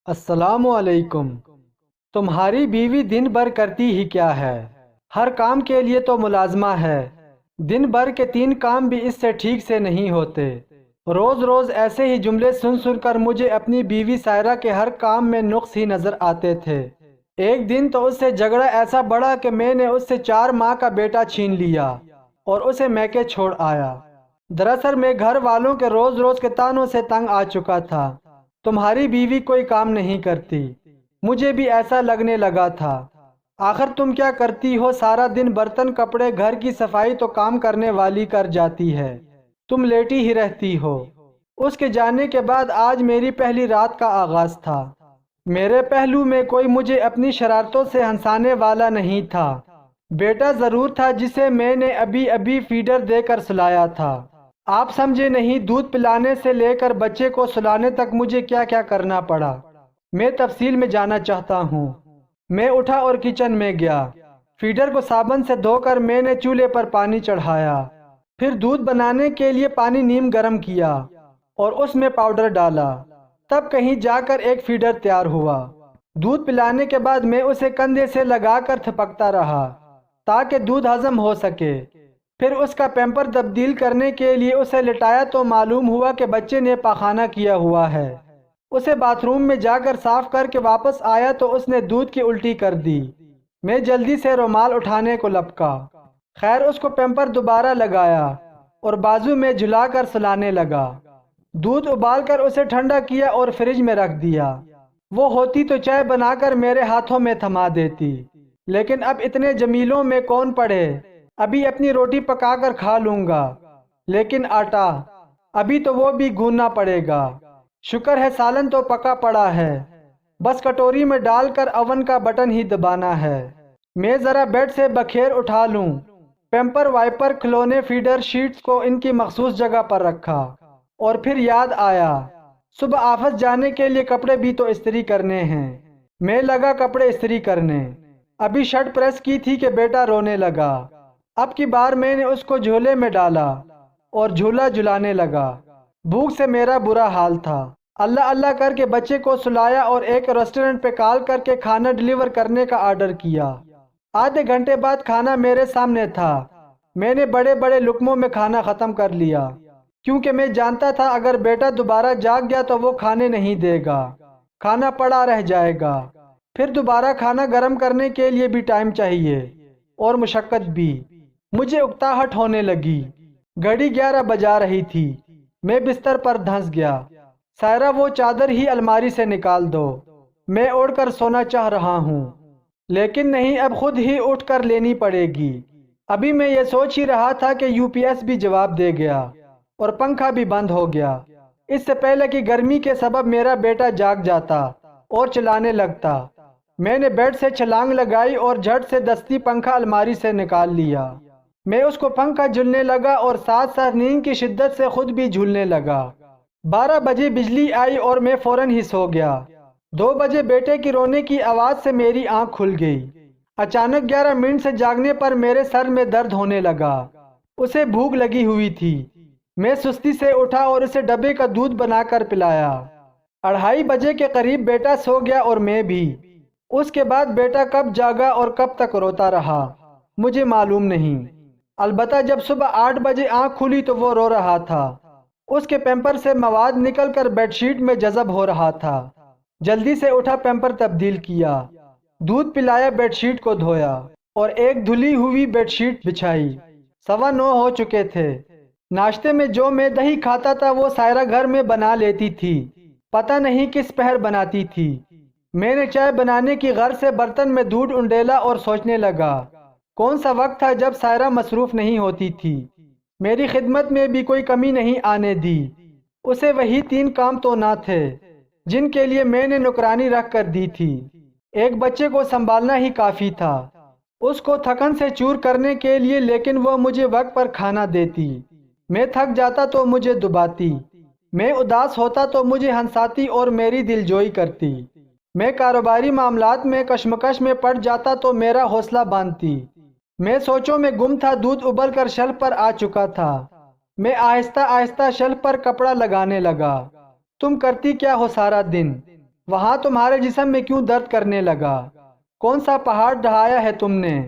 السلام علیکم۔ تمہاری بیوی دن بھر کرتی ہی کیا ہے؟ ہر کام کے لیے تو ملازمہ ہے۔ دن بھر کے 3 کام بھی اس سے ٹھیک سے نہیں ہوتے۔ روز روز ایسے ہی جملے سن سن کر مجھے اپنی بیوی سائرہ کے ہر کام میں نقص ہی نظر آتے تھے۔ ایک دن تو اس سے جھگڑا ایسا بڑھا کہ میں نے اس سے 4 ماہ کا بیٹا چھین لیا اور اسے میکے چھوڑ آیا۔ دراصل میں گھر والوں کے روز روز کے طعنوں سے تنگ آ چکا تھا۔ تمہاری بیوی کوئی کام نہیں کرتی، مجھے بھی ایسا لگنے لگا تھا۔ آخر تم کیا کرتی ہو؟ سارا دن برتن، کپڑے، گھر کی صفائی تو کام کرنے والی کر جاتی ہے، تم لیٹی ہی رہتی ہو۔ اس کے جانے کے بعد آج میری پہلی رات کا آغاز تھا۔ میرے پہلو میں کوئی مجھے اپنی شرارتوں سے ہنسانے والا نہیں تھا۔ بیٹا ضرور تھا جسے میں نے ابھی ابھی فیڈر دے کر سلایا تھا۔ آپ سمجھے نہیں، دودھ پلانے سے لے کر بچے کو سلانے تک مجھے کیا کیا کرنا پڑا۔ میں تفصیل میں جانا چاہتا ہوں۔ میں اٹھا اور کچن میں گیا۔ فیڈر کو صابن سے دھو کر میں نے چولہے پر پانی چڑھایا، پھر دودھ بنانے کے لیے پانی نیم گرم کیا اور اس میں پاؤڈر ڈالا۔ تب کہیں جا کر ایک فیڈر تیار ہوا۔ دودھ پلانے کے بعد میں اسے کندھے سے لگا کر تھپکتا رہا تاکہ دودھ ہضم ہو سکے۔ پھر اس کا پیمپر تبدیل کرنے کے لیے اسے لٹایا تو معلوم ہوا کہ بچے نے پاخانہ کیا ہوا ہے۔ اسے باتھ روم میں جا کر صاف کر کے واپس آیا تو اس نے دودھ کی الٹی کر دی۔ میں جلدی سے رومال اٹھانے کو لپکا۔ خیر، اس کو پیمپر دوبارہ لگایا اور بازو میں جھلا کر سلانے لگا۔ دودھ ابال کر اسے ٹھنڈا کیا اور فریج میں رکھ دیا۔ وہ ہوتی تو چائے بنا کر میرے ہاتھوں میں تھما دیتی، لیکن اب اتنے جمیلوں میں کون پڑے۔ ابھی اپنی روٹی پکا کر کھا لوں گا، لیکن آٹا ابھی تو وہ بھی گوندنا پڑے گا۔ شکر ہے سالن تو پکا پڑا ہے، بس کٹوری میں ڈال کر اوون کا بٹن ہی دبانا ہے۔ میں ذرا بیڈ سے بخیر اٹھا لوں۔ پیمپر، وائپر، کھلونے، فیڈر شیٹس کو ان کی مخصوص جگہ پر رکھا اور پھر یاد آیا صبح آفس جانے کے لیے کپڑے بھی تو استری کرنے ہیں۔ میں لگا کپڑے استری کرنے۔ ابھی شرٹ پریس کی تھی کہ بیٹا رونے لگا۔ اب کی بار میں نے اس کو جھولے میں ڈالا اور جھولا جھلانے لگا۔ بھوک سے میرا برا حال تھا۔ اللہ اللہ کر کے بچے کو سلایا اور ایک ریسٹورنٹ پہ کال کر کے کھانا ڈیلیور کرنے کا آرڈر کیا۔ آدھے گھنٹے بعد کھانا میرے سامنے تھا۔ میں نے بڑے بڑے لقموں میں کھانا ختم کر لیا، کیونکہ میں جانتا تھا اگر بیٹا دوبارہ جاگ گیا تو وہ کھانے نہیں دے گا، کھانا پڑا رہ جائے گا۔ پھر دوبارہ کھانا گرم کرنے کے لیے بھی ٹائم چاہیے اور مشقت بھی۔ مجھے اکتاہٹ ہونے لگی۔ گھڑی 11 بجا رہی تھی۔ میں بستر پر دھنس گیا۔ سائرہ، وہ چادر ہی الماری سے نکال دو، میں اوڑھ کر سونا چاہ رہا ہوں، لیکن نہیں، اب خود ہی اٹھ کر لینی پڑے گی۔ ابھی میں یہ سوچ ہی رہا تھا کہ UPS بھی جواب دے گیا اور پنکھا بھی بند ہو گیا، اس سے پہلے کہ گرمی کے سبب میرا بیٹا جاگ جاتا اور چلانے لگتا۔ میں نے بیڈ سے چھلانگ لگائی اور جھٹ سے دستی پنکھا الماری سے نکال لیا۔ میں اس کو پنکھا جھولنے لگا اور ساتھ ساتھ نیند کی شدت سے خود بھی جھولنے لگا۔ 12 بجے بجلی آئی اور میں فوراً ہی سو گیا۔ 2 بجے بیٹے کی رونے کی آواز سے میری آنکھ کھل گئی۔ اچانک 11 منٹ سے جاگنے پر میرے سر میں درد ہونے لگا۔ اسے بھوک لگی ہوئی تھی۔ میں سستی سے اٹھا اور اسے ڈبے کا دودھ بنا کر پلایا۔ 2:30 بجے کے قریب بیٹا سو گیا اور میں بھی۔ اس کے بعد بیٹا کب جاگا اور کب تک روتا رہا مجھے معلوم نہیں۔ البتہ جب صبح 8 بجے آنکھ کھلی تو وہ رو رہا تھا۔ اس کے پیمپر سے مواد نکل کر بیڈ شیٹ میں جذب ہو رہا تھا۔ جلدی سے اٹھا، پیمپر تبدیل کیا، دودھ پلایا، بیڈ شیٹ کو دھویا اور ایک دھلی ہوئی بیڈ شیٹ بچھائی۔ 9:15 ہو چکے تھے۔ ناشتے میں جو میں دہی کھاتا تھا وہ سائرہ گھر میں بنا لیتی تھی، پتہ نہیں کس پہر بناتی تھی۔ میں نے چائے بنانے کی غرض سے برتن میں دودھ انڈیلا اور سوچنے لگا کون سا وقت تھا جب سائرہ مصروف نہیں ہوتی تھی، میری خدمت میں بھی کوئی کمی نہیں آنے دی۔ اسے وہی 3 کام تو نہ تھے جن کے لیے میں نے نوکرانی رکھ کر دی تھی۔ ایک بچے کو سنبھالنا ہی کافی تھا، اس کو تھکن سے چور کرنے کے لیے، لیکن وہ مجھے وقت پر کھانا دیتی۔ میں تھک جاتا تو مجھے دباتی، میں اداس ہوتا تو مجھے ہنساتی اور میری دلجوئی کرتی۔ میں کاروباری معاملات میں کشمکش میں پڑ جاتا تو میرا حوصلہ باندھتی۔ میں سوچوں میں گم تھا، دودھ ابل کر شیلف پر آ چکا تھا۔ میں آہستہ آہستہ شیلف پر کپڑا لگانے لگا۔ تم کرتی کیا ہو سارا دن؟ وہاں تمہارے جسم میں کیوں درد کرنے لگا؟ کون سا پہاڑ ڈھایا ہے تم نے؟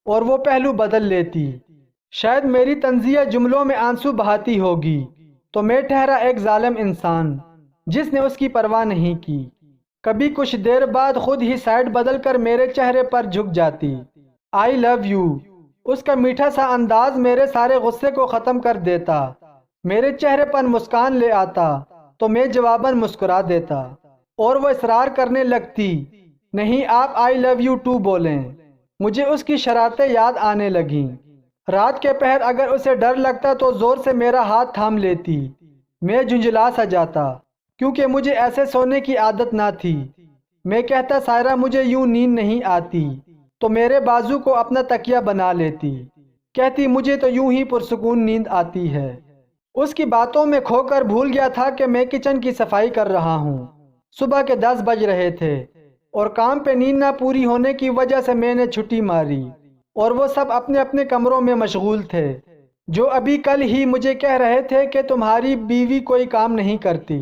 اور وہ پہلو بدل لیتی۔ شاید میری طنزیہ جملوں میں آنسو بہاتی ہوگی تو میں ٹھہرا ایک ظالم انسان جس نے اس کی پرواہ نہیں کی۔ کبھی کچھ دیر بعد خود ہی سائڈ بدل کر میرے چہرے پر جھک جاتی۔ آئی لو یو۔ اس کا میٹھا سا انداز میرے سارے غصے کو ختم کر دیتا۔ میرے چہرے پر مسکان لے آتا تو میں جواباً مسکرا دیتا، اور وہ اصرار کرنے لگتی، نہیں آپ آئی لو یو ٹو بولیں۔ مجھے اس کی شرارتیں یاد آنے لگیں۔ رات کے پہر اگر اسے ڈر لگتا تو زور سے میرا ہاتھ تھام لیتی۔ میں جھنجھلا سا جاتا کیونکہ مجھے ایسے سونے کی عادت نہ تھی۔ میں کہتا سائرہ مجھے یوں نیند نہیں آتی تو میرے بازو کو اپنا تکیہ بنا لیتی۔ کہتی مجھے تو یوں ہی پرسکون نیند آتی ہے۔ اس کی باتوں میں کھو کر بھول گیا تھا کہ میں کچن کی صفائی کر رہا ہوں۔ صبح کے 10 بج رہے تھے اور کام پہ نیند نہ پوری ہونے کی وجہ سے میں نے چھٹی ماری، اور وہ سب اپنے اپنے کمروں میں مشغول تھے، جو ابھی کل ہی مجھے کہہ رہے تھے کہ تمہاری بیوی کوئی کام نہیں کرتی۔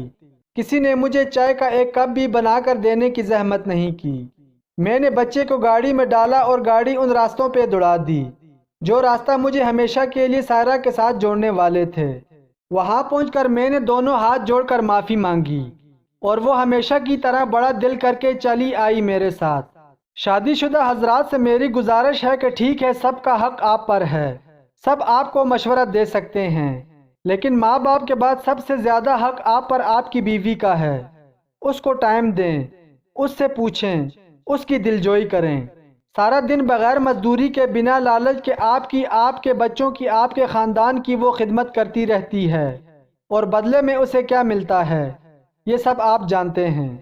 کسی نے مجھے چائے کا ایک کپ بھی بنا کر دینے کی زحمت نہیں کی۔ میں نے بچے کو گاڑی میں ڈالا اور گاڑی ان راستوں پہ دوڑا دی جو راستہ مجھے ہمیشہ کے لیے سائرہ کے ساتھ جوڑنے والے تھے۔ وہاں پہنچ کر میں نے دونوں ہاتھ جوڑ کر معافی مانگی، اور وہ ہمیشہ کی طرح بڑا دل کر کے چلی آئی میرے ساتھ۔ شادی شدہ حضرات سے میری گزارش ہے کہ ٹھیک ہے سب کا حق آپ پر ہے، سب آپ کو مشورہ دے سکتے ہیں، لیکن ماں باپ کے بعد سب سے زیادہ حق آپ پر آپ کی بیوی کا ہے۔ اس کو ٹائم دیں، اس سے پوچھیں، اس کی دلجوئی کریں۔ سارا دن بغیر مزدوری کے بنا لالچ کے آپ کی، آپ کے بچوں کی، آپ کے خاندان کی وہ خدمت کرتی رہتی ہے، اور بدلے میں اسے کیا ملتا ہے یہ سب آپ جانتے ہیں۔